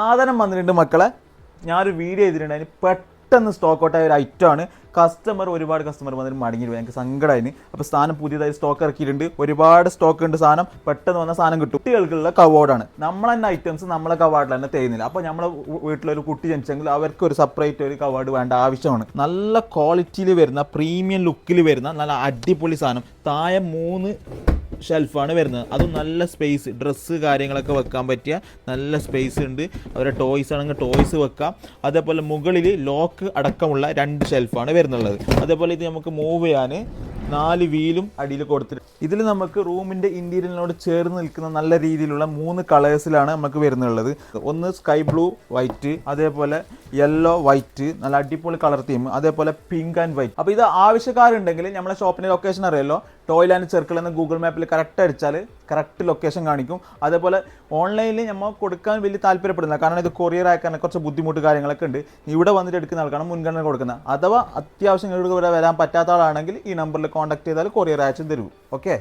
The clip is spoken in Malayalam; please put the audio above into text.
സാധനം വന്നിട്ടുണ്ട് മക്കളെ. ഞാനൊരു വീഡിയോ ചെയ്തിട്ടുണ്ടായിരുന്നു, പെട്ടെന്ന് സ്റ്റോക്ക് ഔട്ടായ ഒരു ഐറ്റമാണ്. ഒരുപാട് കസ്റ്റമർ വന്നിട്ട് മടങ്ങിയിട്ട് എനിക്ക് സങ്കടമായിരുന്നു. അപ്പോൾ സാധനം പുതിയതായി സ്റ്റോക്ക് ഇറക്കിയിട്ടുണ്ട്, ഒരുപാട് സ്റ്റോക്ക് ഉണ്ട്. സാധനം പെട്ടെന്ന് വന്ന സാധനം കിട്ടും. കുട്ടികൾക്കുള്ള കവാർഡാണ്. നമ്മളെ തന്നെ ഐറ്റംസ് നമ്മളെ കവാർഡിൽ തന്നെ തരുന്നില്ല. അപ്പോൾ നമ്മളെ വീട്ടിലൊരു കുട്ടി ജനിച്ചെങ്കിൽ അവർക്ക് ഒരു സെപ്പറേറ്റ് ഒരു കവാർഡ് വേണ്ട ആവശ്യമാണ്. നല്ല ക്വാളിറ്റിയിൽ വരുന്ന പ്രീമിയം ലുക്കിൽ വരുന്ന നല്ല അടിപൊളി സാധനം. താഴെ 3 ഷെൽഫാണ് വരുന്നത്. അതും നല്ല സ്പേസ്, ഡ്രസ്സ് കാര്യങ്ങളൊക്കെ വെക്കാൻ പറ്റിയ നല്ല സ്പേസ് ഉണ്ട്. അവരുടെ ടോയ്സ് ആണെങ്കിൽ ടോയ്സ് വെക്കാം. അതേപോലെ മുകളിൽ ലോക്ക് അടക്കമുള്ള 2 ഷെൽഫാണ് വരുന്നുള്ളത്. അതേപോലെ ഇത് നമുക്ക് മൂവ് ചെയ്യാൻ 4 വീലും അടിയിൽ കൊടുത്തിട്ട് ഇതിൽ നമുക്ക് റൂമിൻ്റെ ഇൻറ്റീരിയറിനോട് ചേർന്ന് നിൽക്കുന്ന നല്ല രീതിയിലുള്ള 3 കളേഴ്സിലാണ് നമുക്ക് വരുന്നുള്ളത്. ഒന്ന് സ്കൈ ബ്ലൂ വൈറ്റ്, അതേപോലെ യെല്ലോ വൈറ്റ്, നല്ല അടിപൊളി കളർ തീം, അതേപോലെ പിങ്ക് ആൻഡ് വൈറ്റ്. അപ്പോൾ ഇത് ആവശ്യക്കാരുണ്ടെങ്കിൽ നമ്മളെ ഷോപ്പിൻ്റെ ലൊക്കേഷൻ അറിയാലോ, ടോയ്ൽ ആൻഡ് സർക്കിൾ എന്ന ഗൂഗിൾ മാപ്പിൽ കറക്റ്റ് അടിച്ചാൽ കറക്റ്റ് ലൊക്കേഷൻ കാണിക്കും. അതേപോലെ ഓൺലൈനിൽ നമ്മൾ കൊടുക്കാൻ വലിയ താല്പര്യപ്പെടുന്നില്ല, കാരണം ഇത് കൊറിയർ അയക്കാൻ കുറച്ച് ബുദ്ധിമുട്ട് കാര്യങ്ങളൊക്കെ ഉണ്ട്. ഇവിടെ വന്നിട്ട് എടുക്കുന്ന ആൾക്കാണ് മുൻഗണന കൊടുക്കുന്നത്. അഥവാ അത്യാവശ്യം ഇവിടെ വരാൻ പറ്റാത്ത ആളാണെങ്കിൽ ഈ നമ്പറിൽ കോൺടാക്ട് ചെയ്താൽ കൊറിയർ അയച്ചും തരും. ഓക്കെ.